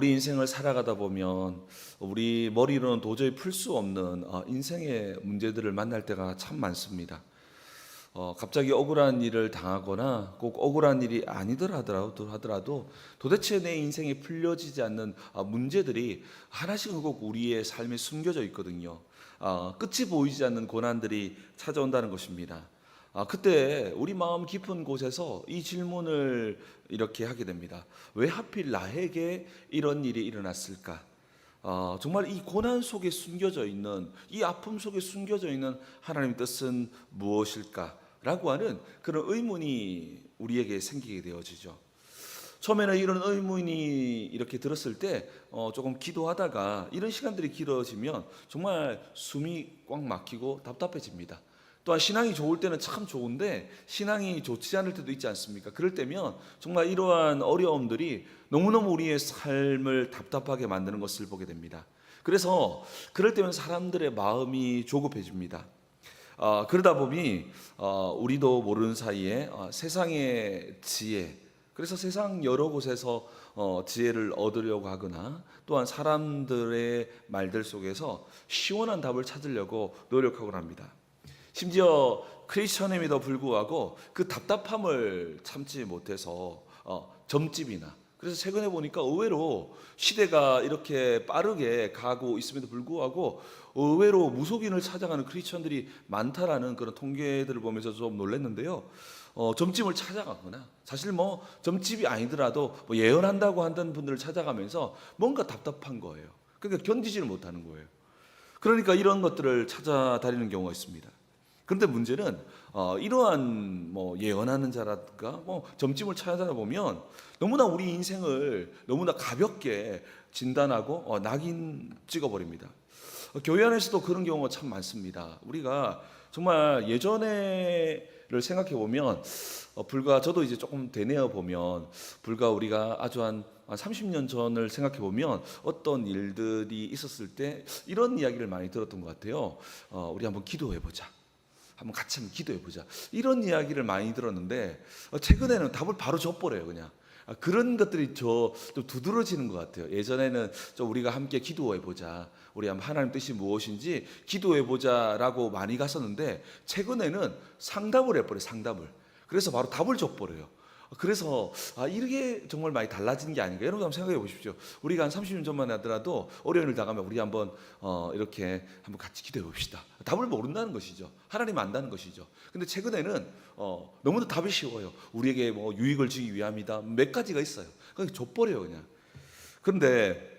우리 인생을 살아가다 보면 우리 머리로는 도저히 풀 수 없는 인생의 문제들을 만날 때가 참 많습니다. 갑자기 억울한 일을 당하거나 꼭 억울한 일이 아니더라도 도대체 내 인생에 풀려지지 않는 문제들이 하나씩은 꼭 우리의 삶에 숨겨져 있거든요. 끝이 보이지 않는 고난들이 찾아온다는 것입니다. 그때 우리 마음 깊은 곳에서 이 질문을 이렇게 하게 됩니다. 왜 하필 나에게 이런 일이 일어났을까? 정말 이 고난 속에 숨겨져 있는, 이 아픔 속에 숨겨져 있는 하나님의 뜻은 무엇일까? 라고 하는 그런 의문이 우리에게 생기게 되어지죠. 처음에는 이런 의문이 이렇게 들었을 때 조금 기도하다가 이런 시간들이 길어지면 정말 숨이 꽉 막히고 답답해집니다. 또한 신앙이 좋을 때는 참 좋은데 신앙이 좋지 않을 때도 있지 않습니까? 그럴 때면 정말 이러한 어려움들이 너무너무 우리의 삶을 답답하게 만드는 것을 보게 됩니다. 그래서 그럴 때면 사람들의 마음이 조급해집니다. 그러다 보니 우리도 모르는 사이에 세상의 지혜, 그래서 세상 여러 곳에서 지혜를 얻으려고 하거나 또한 사람들의 말들 속에서 시원한 답을 찾으려고 노력하곤 합니다. 심지어 크리스천임에도 불구하고 그 답답함을 참지 못해서 점집이나, 그래서 최근에 보니까 의외로 시대가 이렇게 빠르게 가고 있음에도 불구하고 의외로 무속인을 찾아가는 크리스천들이 많다라는 그런 통계들을 보면서 좀 놀랐는데요. 점집을 찾아가거나 사실 뭐 점집이 아니더라도 뭐 예언한다고 한다는 분들을 찾아가면서 뭔가 답답한 거예요. 그러니까 견디지를 못하는 거예요. 그러니까 이런 것들을 찾아다니는 경우가 있습니다. 그런데 문제는 이러한 뭐 예언하는 자라든가 뭐 점집을 찾아다 보면 너무나 우리 인생을 너무나 가볍게 진단하고 낙인 찍어버립니다. 교회 안에서도 그런 경우가 참 많습니다. 우리가 정말 예전에를 생각해 보면 불과 저도 이제 조금 되뇌어 보면 불과 우리가 아주 한 30년 전을 생각해 보면 어떤 일들이 있었을 때 이런 이야기를 많이 들었던 것 같아요. 우리 한번 기도해 보자. 한번 같이 한번 기도해 보자. 이런 이야기를 많이 들었는데 최근에는 답을 바로 줘버려요, 그냥. 그런 것들이 좀 두드러지는 것 같아요. 예전에는 좀 우리가 함께 기도해 보자. 우리 한번 하나님 뜻이 무엇인지 기도해 보자라고 많이 갔었는데 최근에는 상담을 해버려요, 상담을. 그래서 바로 답을 줘버려요. 그래서 이게 정말 많이 달라진 게 아닌가. 여러분 한번 생각해 보십시오. 우리가 한 30년 전만 하더라도 어려운 일 당하면 우리 한번 이렇게 한번 같이 기도해 봅시다. 답을 모른다는 것이죠. 하나님 안다는 것이죠. 근데 최근에는 너무나 답이 쉬워요. 우리에게 뭐 유익을 주기 위함이다. 몇 가지가 있어요. 그냥 줘버려요, 그냥. 그런데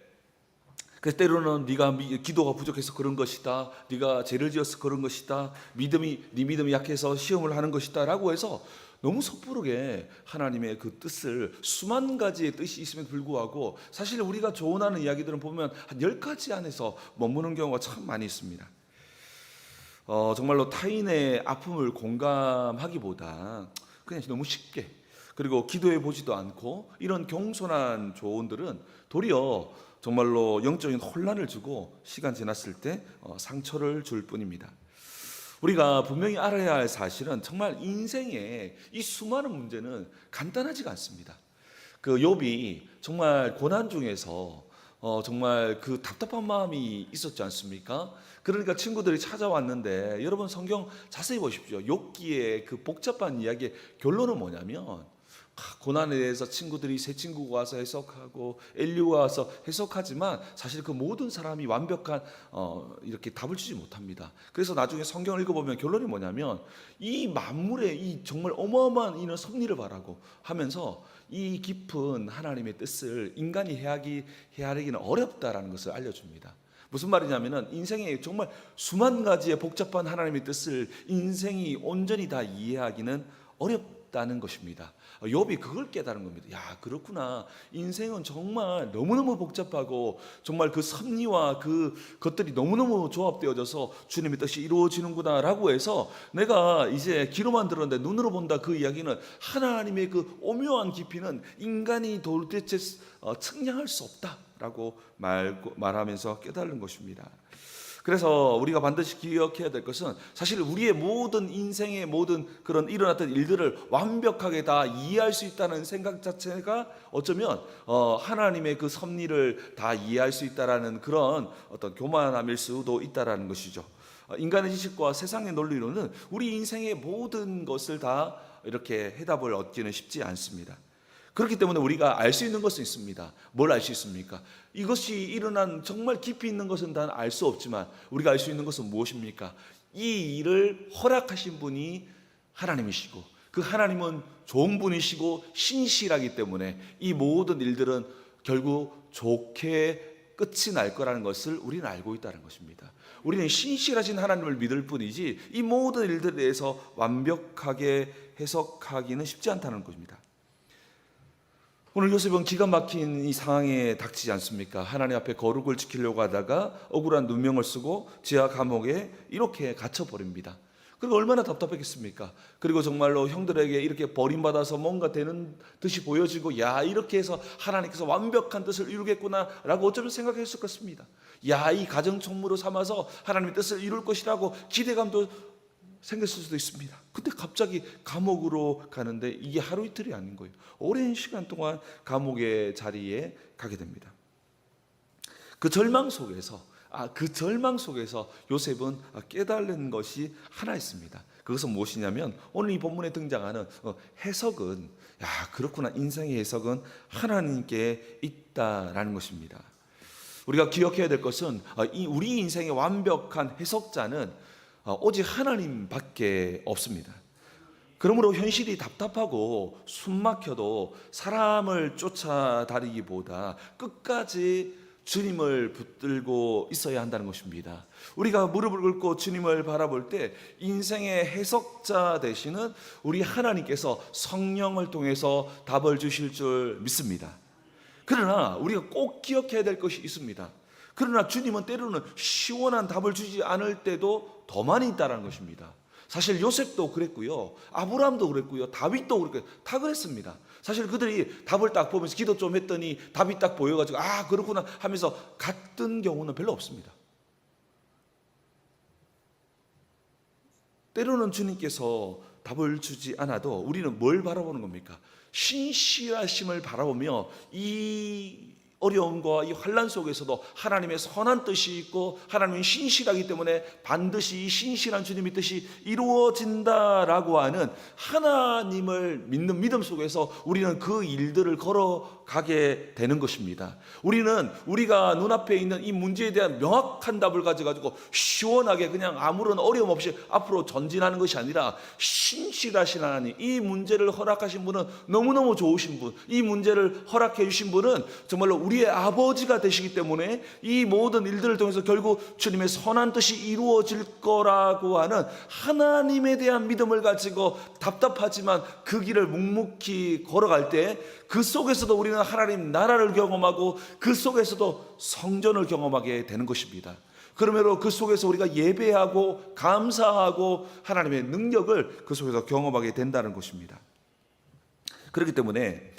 그래서 때로는 네가 기도가 부족해서 그런 것이다. 네가 죄를 지어서 그런 것이다. 네 믿음이 약해서 시험을 하는 것이다라고 해서 너무 섣부르게 하나님의 그 뜻을, 수만 가지의 뜻이 있음에도 불구하고 사실 우리가 조언하는 이야기들은 보면 한 10가지 안에서 머무는 경우가 참 많이 있습니다. 정말로 타인의 아픔을 공감하기보다 그냥 너무 쉽게, 그리고 기도해 보지도 않고 이런 겸손한 조언들은 도리어 정말로 영적인 혼란을 주고 시간 지났을 때 상처를 줄 뿐입니다. 우리가 분명히 알아야 할 사실은 정말 인생의 이 수많은 문제는 간단하지가 않습니다. 그 욥이 정말 고난 중에서 정말 그 답답한 마음이 있었지 않습니까? 그러니까 친구들이 찾아왔는데 여러분 성경 자세히 보십시오. 욥기의 그 복잡한 이야기의 결론은 뭐냐면 고난에 대해서 친구들이 새 친구가 와서 해석하고 엘리우가 와서 해석하지만 사실 그 모든 사람이 완벽한 이렇게 답을 주지 못합니다. 그래서 나중에 성경을 읽어보면 결론이 뭐냐면 이 만물의 이 정말 어마어마한 이런 섭리를 바라고 하면서 이 깊은 하나님의 뜻을 인간이 헤아리기는 어렵다라는 것을 알려줍니다. 무슨 말이냐면은 인생에 정말 수만 가지의 복잡한 하나님의 뜻을 인생이 온전히 다 이해하기는 어렵다는 것입니다. 욥이 그걸 깨달은 겁니다. 야, 그렇구나. 인생은 정말 너무너무 복잡하고 정말 그 섭리와 그 것들이 너무너무 조합되어져서 주님의 뜻이 이루어지는구나 라고 해서 내가 이제 귀로만 들었는데 눈으로 본다, 그 이야기는 하나님의 그 오묘한 깊이는 인간이 도대체 측량할 수 없다라고 말하면서 깨달은 것입니다. 그래서 우리가 반드시 기억해야 될 것은 사실 우리의 모든 인생의 모든 그런 일어났던 일들을 완벽하게 다 이해할 수 있다는 생각 자체가 어쩌면 하나님의 그 섭리를 다 이해할 수 있다라는 그런 어떤 교만함일 수도 있다라는 것이죠. 인간의 지식과 세상의 논리로는 우리 인생의 모든 것을 다 이렇게 해답을 얻기는 쉽지 않습니다. 그렇기 때문에 우리가 알 수 있는 것은 있습니다. 뭘 알 수 있습니까? 이것이 일어난 정말 깊이 있는 것은 다 알 수 없지만 우리가 알 수 있는 것은 무엇입니까? 이 일을 허락하신 분이 하나님이시고 그 하나님은 좋은 분이시고 신실하기 때문에 이 모든 일들은 결국 좋게 끝이 날 거라는 것을 우리는 알고 있다는 것입니다. 우리는 신실하신 하나님을 믿을 뿐이지 이 모든 일들에 대해서 완벽하게 해석하기는 쉽지 않다는 것입니다. 오늘 요셉은 기가 막힌 이 상황에 닥치지 않습니까? 하나님 앞에 거룩을 지키려고 하다가 억울한 누명을 쓰고 지하 감옥에 이렇게 갇혀버립니다. 그리고 얼마나 답답했겠습니까? 그리고 정말로 형들에게 이렇게 버림받아서 뭔가 되는 듯이 보여지고 야 이렇게 해서 하나님께서 완벽한 뜻을 이루겠구나 라고 어쩌면 생각했을 것입니다. 야 이 가정총무로 삼아서 하나님의 뜻을 이룰 것이라고 기대감도 생겼을 수도 있습니다. 근데 갑자기 감옥으로 가는데 이게 하루 이틀이 아닌 거예요. 오랜 시간 동안 감옥의 자리에 가게 됩니다. 그 절망 속에서 요셉은 깨달은 것이 하나 있습니다. 그것은 무엇이냐면 오늘 이 본문에 등장하는 해석은 그렇구나, 인생의 해석은 하나님께 있다라는 것입니다. 우리가 기억해야 될 것은 우리 인생의 완벽한 해석자는 오직 하나님밖에 없습니다. 그러므로 현실이 답답하고 숨막혀도 사람을 쫓아다니기보다 끝까지 주님을 붙들고 있어야 한다는 것입니다. 우리가 무릎을 꿇고 주님을 바라볼 때 인생의 해석자 되시는 우리 하나님께서 성령을 통해서 답을 주실 줄 믿습니다. 그러나 우리가 꼭 기억해야 될 것이 있습니다. 그러나 주님은 때로는 시원한 답을 주지 않을 때도 더 많이 있다는 것입니다. 사실 요셉도 그랬고요, 아브라함도 그랬고요, 다윗도 그랬고요, 다 그랬습니다. 사실 그들이 답을 딱 보면서 기도 좀 했더니 답이 딱 보여가지고 그렇구나 하면서 갔던 경우는 별로 없습니다. 때로는 주님께서 답을 주지 않아도 우리는 뭘 바라보는 겁니까? 신실하심을 바라보며 이 어려움과 이 환난 속에서도 하나님의 선한 뜻이 있고 하나님은 신실하기 때문에 반드시 이 신실한 주님의 뜻이 이루어진다라고 하는 하나님을 믿는 믿음 속에서 우리는 그 일들을 걸어가게 되는 것입니다. 우리는 우리가 눈앞에 있는 이 문제에 대한 명확한 답을 가지고 시원하게 그냥 아무런 어려움 없이 앞으로 전진하는 것이 아니라 신실하신 하나님, 이 문제를 허락하신 분은 너무너무 좋으신 분, 이 문제를 허락해 주신 분은 정말로 우리의 아버지가 되시기 때문에 이 모든 일들을 통해서 결국 주님의 선한 뜻이 이루어질 거라고 하는 하나님에 대한 믿음을 가지고 답답하지만 그 길을 묵묵히 걸어갈 때 그 속에서도 우리는 하나님 나라를 경험하고 그 속에서도 성전을 경험하게 되는 것입니다. 그러므로 그 속에서 우리가 예배하고 감사하고 하나님의 능력을 그 속에서 경험하게 된다는 것입니다. 그렇기 때문에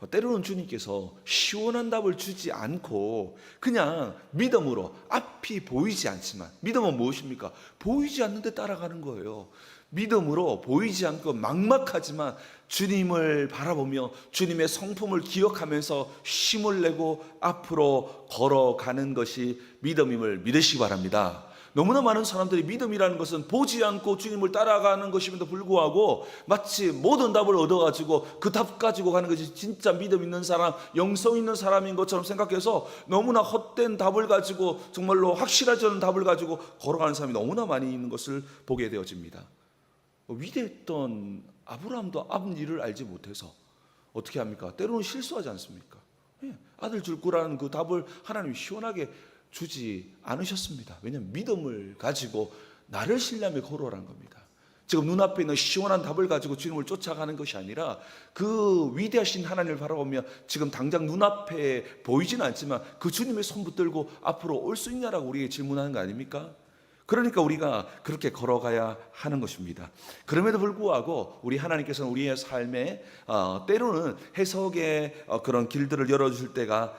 때로는 주님께서 시원한 답을 주지 않고 그냥 믿음으로 앞이 보이지 않지만, 믿음은 무엇입니까? 보이지 않는데 따라가는 거예요. 믿음으로 보이지 않고 막막하지만 주님을 바라보며 주님의 성품을 기억하면서 힘을 내고 앞으로 걸어가는 것이 믿음임을 믿으시기 바랍니다. 너무나 많은 사람들이 믿음이라는 것은 보지 않고 주님을 따라가는 것임에도 불구하고 마치 모든 답을 얻어가지고 그 답 가지고 가는 것이 진짜 믿음 있는 사람, 영성 있는 사람인 것처럼 생각해서 너무나 헛된 답을 가지고 정말로 확실하지 않은 답을 가지고 걸어가는 사람이 너무나 많이 있는 것을 보게 되어집니다. 위대했던 아브라함도 앞 일을 알지 못해서 어떻게 합니까? 때로는 실수하지 않습니까? 아들 줄 거라는 그 답을 하나님이 시원하게 주지 않으셨습니다. 왜냐하면 믿음을 가지고 나를 신뢰하며 걸어오라는 겁니다. 지금 눈앞에 있는 시원한 답을 가지고 주님을 쫓아가는 것이 아니라 그 위대하신 하나님을 바라보며 지금 당장 눈앞에 보이지는 않지만 그 주님의 손 붙들고 앞으로 올 수 있냐라고 우리에게 질문하는 거 아닙니까? 그러니까 우리가 그렇게 걸어가야 하는 것입니다. 그럼에도 불구하고 우리 하나님께서는 우리의 삶에 때로는 해석의 그런 길들을 열어주실 때가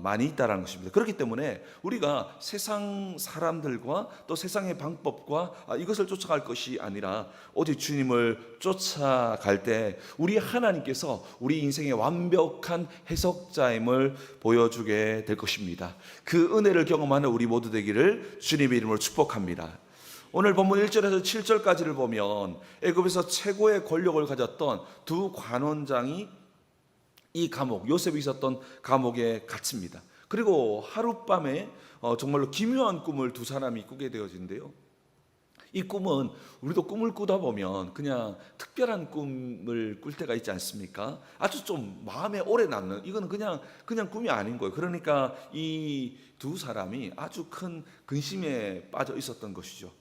많이 있다는 것입니다. 그렇기 때문에 우리가 세상 사람들과 또 세상의 방법과 이것을 쫓아갈 것이 아니라 오직 주님을 쫓아갈 때 우리 하나님께서 우리 인생의 완벽한 해석자임을 보여주게 될 것입니다. 그 은혜를 경험하는 우리 모두 되기를 주님의 이름으로 축복합니다. 오늘 본문 1절에서 7절까지를 보면 애굽에서 최고의 권력을 가졌던 두 관원장이 이 감옥, 요셉이 있었던 감옥에 갇힙니다. 그리고 하룻밤에 정말로 기묘한 꿈을 두 사람이 꾸게 되어진대요. 이 꿈은 우리도 꿈을 꾸다 보면 그냥 특별한 꿈을 꿀 때가 있지 않습니까? 아주 좀 마음에 오래 남는, 이거는 그냥 꿈이 아닌 거예요. 그러니까 이 두 사람이 아주 큰 근심에 빠져 있었던 것이죠.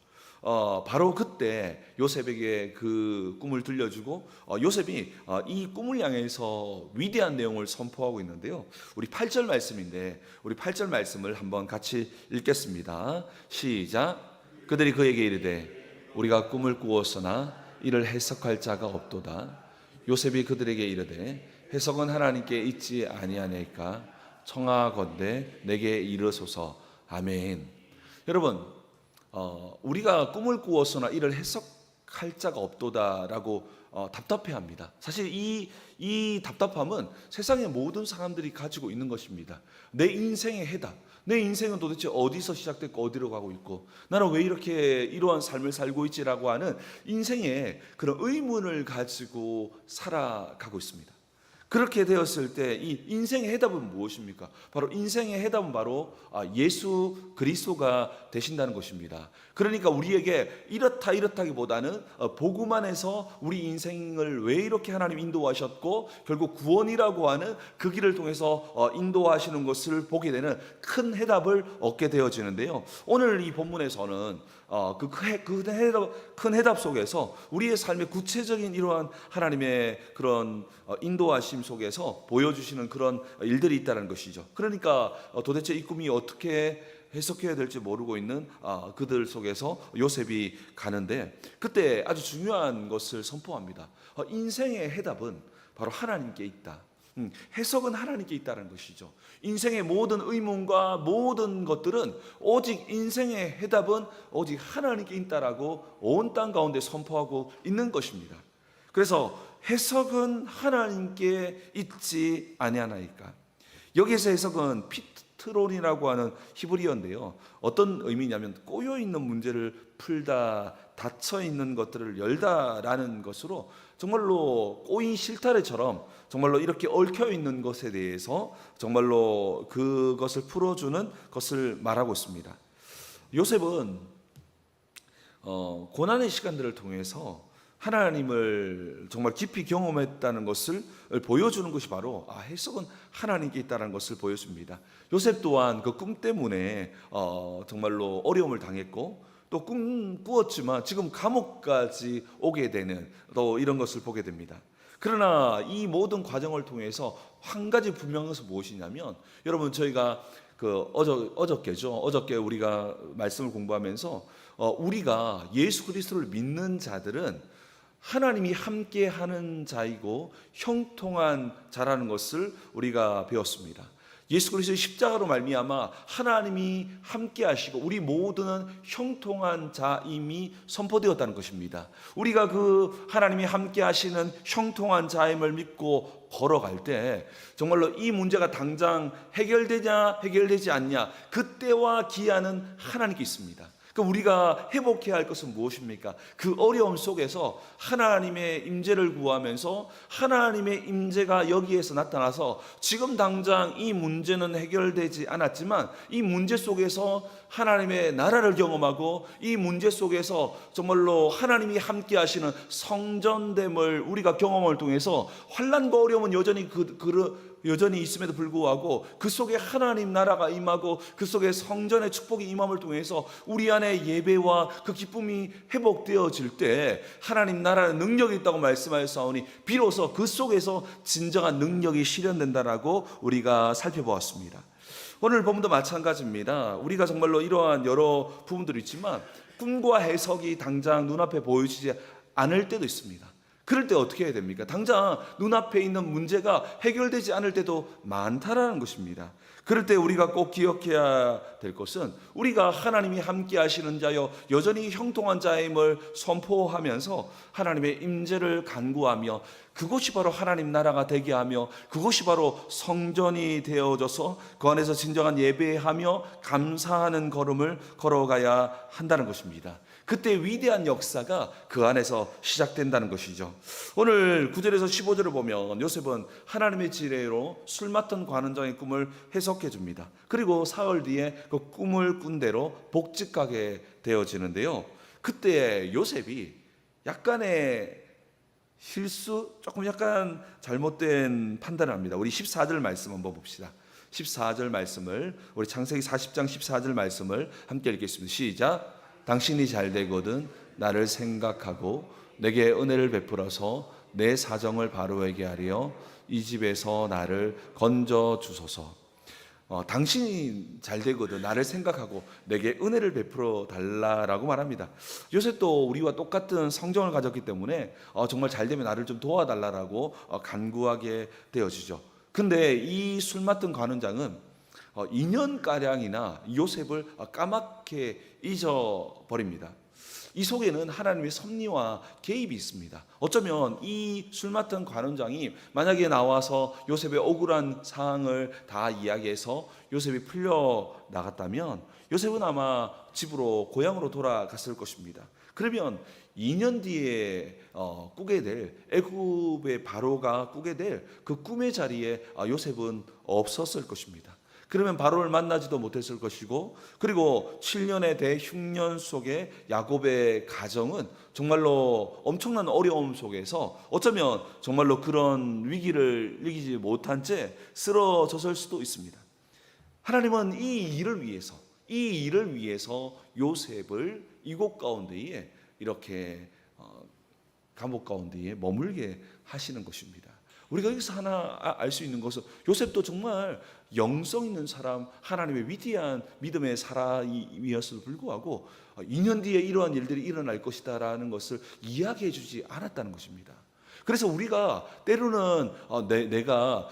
바로 그때 요셉에게 그 꿈을 들려주고 요셉이 이 꿈을 향해서 위대한 내용을 선포하고 있는데요. 우리 8절 말씀인데 우리 8절 말씀을 한번 같이 읽겠습니다. 시작. 그들이 그에게 이르되 우리가 꿈을 꾸었으나 이를 해석할 자가 없도다. 요셉이 그들에게 이르되 해석은 하나님께 있지 아니하니까 청하건대 내게 이르소서. 아멘. 여러분, 우리가 꿈을 꾸었으나 이를 해석할 자가 없도다라고 답답해합니다. 사실 이 답답함은 세상의 모든 사람들이 가지고 있는 것입니다. 내 인생의 해답, 내 인생은 도대체 어디서 시작됐고 어디로 가고 있고 나는 왜 이렇게 이러한 삶을 살고 있지라고 하는 인생의 그런 의문을 가지고 살아가고 있습니다. 그렇게 되었을 때 이 인생의 해답은 무엇입니까? 바로 인생의 해답은 바로 예수 그리스도가 되신다는 것입니다. 그러니까 우리에게 이렇다기보다는 복음 안에서 우리 인생을 왜 이렇게 하나님 인도하셨고 결국 구원이라고 하는 그 길을 통해서 인도하시는 것을 보게 되는 큰 해답을 얻게 되어지는데요. 오늘 이 본문에서는 큰 해답 속에서 우리의 삶의 구체적인 이러한 하나님의 그런 인도하심 속에서 보여주시는 그런 일들이 있다는 것이죠. 그러니까 도대체 이 꿈이 어떻게 해석해야 될지 모르고 있는 그들 속에서 요셉이 가는데 그때 아주 중요한 것을 선포합니다. 인생의 해답은 바로 하나님께 있다. 해석은 하나님께 있다는 것이죠. 인생의 모든 의문과 모든 것들은 오직 인생의 해답은 오직 하나님께 있다라고 온 땅 가운데 선포하고 있는 것입니다. 그래서 해석은 하나님께 있지 아니하나이까. 여기에서 해석은 피트론이라고 하는 히브리어인데요. 어떤 의미냐면 꼬여 있는 문제를 풀다, 닫혀 있는 것들을 열다라는 것으로 정말로 꼬인 실타래처럼 정말로 이렇게 얽혀 있는 것에 대해서 정말로 그것을 풀어주는 것을 말하고 있습니다. 요셉은 고난의 시간들을 통해서 하나님을 정말 깊이 경험했다는 것을 보여주는 것이 바로 해석은 하나님께 있다는 것을 보여줍니다. 요셉 또한 그 꿈 때문에 정말로 어려움을 당했고 또 꿈 꾸었지만 지금 감옥까지 오게 되는 또 이런 것을 보게 됩니다. 그러나 이 모든 과정을 통해서 한 가지 분명한 것은 무엇이냐면 여러분 저희가 어저께 우리가 말씀을 공부하면서 우리가 예수 그리스도를 믿는 자들은 하나님이 함께하는 자이고 형통한 자라는 것을 우리가 배웠습니다. 예수 그리스도의 십자가로 말미암아 하나님이 함께하시고 우리 모두는 형통한 자임이 선포되었다는 것입니다. 우리가 그 하나님이 함께하시는 형통한 자임을 믿고 걸어갈 때 정말로 이 문제가 당장 해결되냐 해결되지 않냐 그때와 기한은 하나님께 있습니다. 그러니까 우리가 회복해야 할 것은 무엇입니까? 그 어려움 속에서 하나님의 임재를 구하면서 하나님의 임재가 여기에서 나타나서 지금 당장 이 문제는 해결되지 않았지만 이 문제 속에서 하나님의 나라를 경험하고 이 문제 속에서 정말로 하나님이 함께 하시는 성전됨을 우리가 경험을 통해서 환난과 어려움은 여전히 있음에도 불구하고 그 속에 하나님 나라가 임하고 그 속에 성전의 축복이 임함을 통해서 우리 안에 예배와 그 기쁨이 회복되어질 때 하나님 나라의 능력이 있다고 말씀하였사오니 비로소 그 속에서 진정한 능력이 실현된다라고 우리가 살펴보았습니다. 오늘 본문도 마찬가지입니다. 우리가 정말로 이러한 여러 부분들이 있지만 꿈과 해석이 당장 눈앞에 보이지 않을 때도 있습니다. 그럴 때 어떻게 해야 됩니까? 당장 눈앞에 있는 문제가 해결되지 않을 때도 많다라는 것입니다. 그럴 때 우리가 꼭 기억해야 될 것은 우리가 하나님이 함께 하시는 자여 여전히 형통한 자임을 선포하면서 하나님의 임재를 간구하며 그것이 바로 하나님 나라가 되게 하며 그것이 바로 성전이 되어져서 그 안에서 진정한 예배하며 감사하는 걸음을 걸어가야 한다는 것입니다. 그때 위대한 역사가 그 안에서 시작된다는 것이죠. 오늘 9절에서 15절을 보면 요셉은 하나님의 지혜로 술 맡은 관원장의 꿈을 해석해 줍니다. 그리고 사흘 뒤에 그 꿈을 꾼 대로 복직하게 되어지는데요. 그때 요셉이 약간의 실수, 조금 약간 잘못된 판단을 합니다. 우리 14절 말씀 한번 봅시다. 14절 말씀을, 우리 창세기 40장 14절 말씀을 함께 읽겠습니다. 시작. 당신이 잘 되거든 나를 생각하고 내게 은혜를 베풀어서 내 사정을 바로에게 하려 이 집에서 나를 건져 주소서. 당신이 잘 되거든 나를 생각하고 내게 은혜를 베풀어 달라라고 말합니다. 요셉도 우리와 똑같은 성정을 가졌기 때문에 정말 잘 되면 나를 좀 도와달라라고 간구하게 되어지죠. 근데 이 술 맡은 관원장은 2년가량이나 요셉을 까맣게 잊어버립니다. 이 속에는 하나님의 섭리와 개입이 있습니다. 어쩌면 이 술 맡은 관원장이 만약에 나와서 요셉의 억울한 상황을 다 이야기해서 요셉이 풀려 나갔다면 요셉은 아마 집으로 고향으로 돌아갔을 것입니다. 그러면 2년 뒤에 꾸게 될 애굽의 바로가 꾸게 될 그 꿈의 자리에 요셉은 없었을 것입니다. 그러면 바로를 만나지도 못했을 것이고, 그리고 7년의 대흉년 속에 야곱의 가정은 정말로 엄청난 어려움 속에서 어쩌면 정말로 그런 위기를 이기지 못한 채 쓰러졌을 수도 있습니다. 하나님은 이 일을 위해서 요셉을 이곳 가운데에 이렇게 감옥 가운데에 머물게 하시는 것입니다. 우리가 여기서 하나 알 수 있는 것은 요셉도 정말 영성 있는 사람, 하나님의 위대한 믿음의 사람이었음에도 불구하고 2년 뒤에 이러한 일들이 일어날 것이다라는 것을 이야기해 주지 않았다는 것입니다. 그래서 우리가 때로는 내가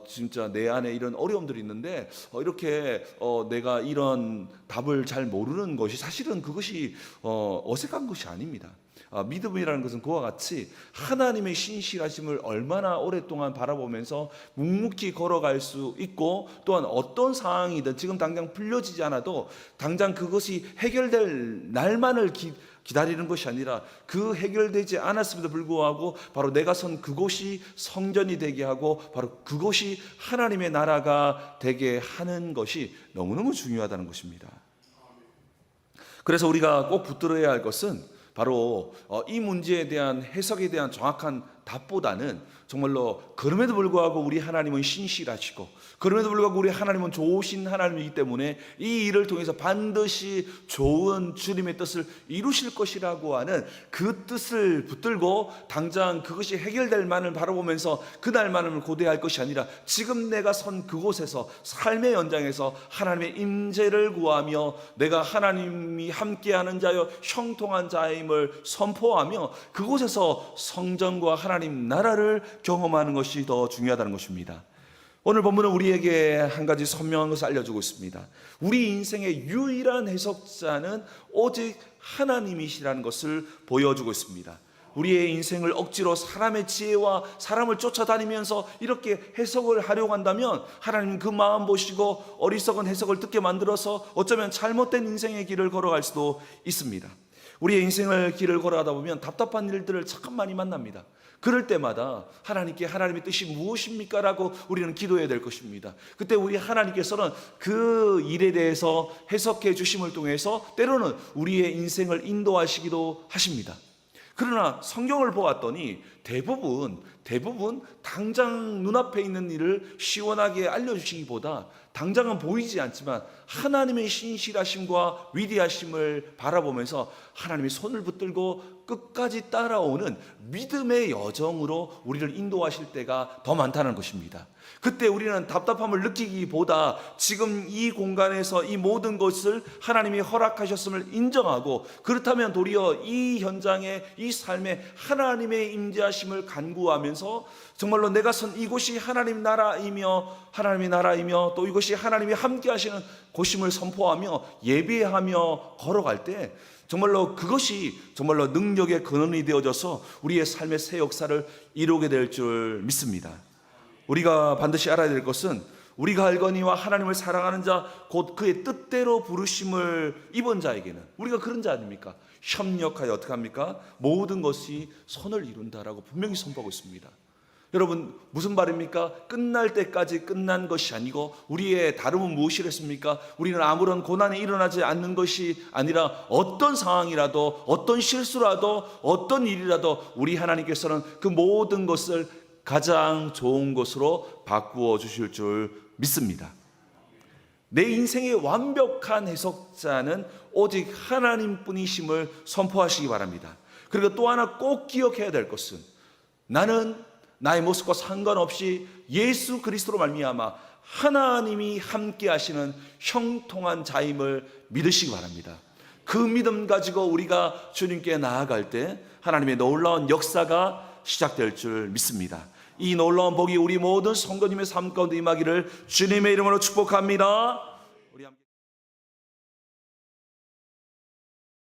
진짜 내 안에 이런 어려움들이 있는데 이렇게 내가 이런 답을 잘 모르는 것이 사실은 그것이 어색한 것이 아닙니다. 믿음이라는 것은 그와 같이 하나님의 신실하심을 얼마나 오랫동안 바라보면서 묵묵히 걸어갈 수 있고, 또한 어떤 상황이든 지금 당장 풀려지지 않아도 당장 그것이 해결될 날만을 기다리는 것이 아니라 그 해결되지 않았음에도 불구하고 바로 내가 선 그곳이 성전이 되게 하고 바로 그곳이 하나님의 나라가 되게 하는 것이 너무너무 중요하다는 것입니다. 그래서 우리가 꼭 붙들어야 할 것은 바로 이 문제에 대한 해석에 대한 정확한 답보다는 정말로 그럼에도 불구하고 우리 하나님은 신실하시고 그럼에도 불구하고 우리 하나님은 좋으신 하나님이기 때문에 이 일을 통해서 반드시 좋은 주님의 뜻을 이루실 것이라고 하는 그 뜻을 붙들고 당장 그것이 해결될 만을 바라보면서 그날만을 고대할 것이 아니라 지금 내가 선 그곳에서 삶의 연장에서 하나님의 임재를 구하며 내가 하나님이 함께하는 자여 형통한 자임을 선포하며 그곳에서 성전과 하나님 나라를 경험하는 것이 더 중요하다는 것입니다. 오늘 본문은 우리에게 한 가지 선명한 것을 알려주고 있습니다. 우리 인생의 유일한 해석자는 오직 하나님이시라는 것을 보여주고 있습니다. 우리의 인생을 억지로 사람의 지혜와 사람을 쫓아다니면서 이렇게 해석을 하려고 한다면 하나님은 그 마음 보시고 어리석은 해석을 듣게 만들어서 어쩌면 잘못된 인생의 길을 걸어갈 수도 있습니다. 우리의 인생을 길을 걸어가다 보면 답답한 일들을 참 많이 만납니다. 그럴 때마다 하나님께 하나님의 뜻이 무엇입니까? 라고 우리는 기도해야 될 것입니다. 그때 우리 하나님께서는 그 일에 대해서 해석해 주심을 통해서 때로는 우리의 인생을 인도하시기도 하십니다. 그러나 성경을 보았더니 대부분 당장 눈앞에 있는 일을 시원하게 알려주시기보다 당장은 보이지 않지만 하나님의 신실하심과 위대하심을 바라보면서 하나님의 손을 붙들고 끝까지 따라오는 믿음의 여정으로 우리를 인도하실 때가 더 많다는 것입니다. 그때 우리는 답답함을 느끼기보다 지금 이 공간에서 이 모든 것을 하나님이 허락하셨음을 인정하고 그렇다면 도리어 이 현장에 이 삶에 하나님의 임재하심 하심을 간구하면서 정말로 내가 선 이곳이 하나님 나라이며 또 이곳이 하나님이 함께 하시는 곳임을 선포하며 예배하며 걸어갈 때 정말로 그것이 정말로 능력의 근원이 되어져서 우리의 삶의 새 역사를 이루게 될 줄 믿습니다. 우리가 반드시 알아야 될 것은 우리가 알거니와 하나님을 사랑하는 자 곧 그의 뜻대로 부르심을 입은 자에게는 우리가 그런 자 아닙니까? 협력하여 어떻게 합니까? 모든 것이 선을 이룬다라고 분명히 선포하고 있습니다. 여러분 무슨 말입니까? 끝날 때까지 끝난 것이 아니고 우리의 다름은 무엇이랬습니까? 우리는 아무런 고난이 일어나지 않는 것이 아니라 어떤 상황이라도 어떤 실수라도 어떤 일이라도 우리 하나님께서는 그 모든 것을 가장 좋은 것으로 바꾸어 주실 줄 믿습니다. 내 인생의 완벽한 해석자는 오직 하나님뿐이심을 선포하시기 바랍니다. 그리고 또 하나 꼭 기억해야 될 것은 나는 나의 모습과 상관없이 예수 그리스도로 말미암아 하나님이 함께 하시는 형통한 자임을 믿으시기 바랍니다. 그 믿음 가지고 우리가 주님께 나아갈 때 하나님의 놀라운 역사가 시작될 줄 믿습니다. 이 놀라운 복이 우리 모든 성도님의 삶 가운데 임하기를 주님의 이름으로 축복합니다. 우리 함께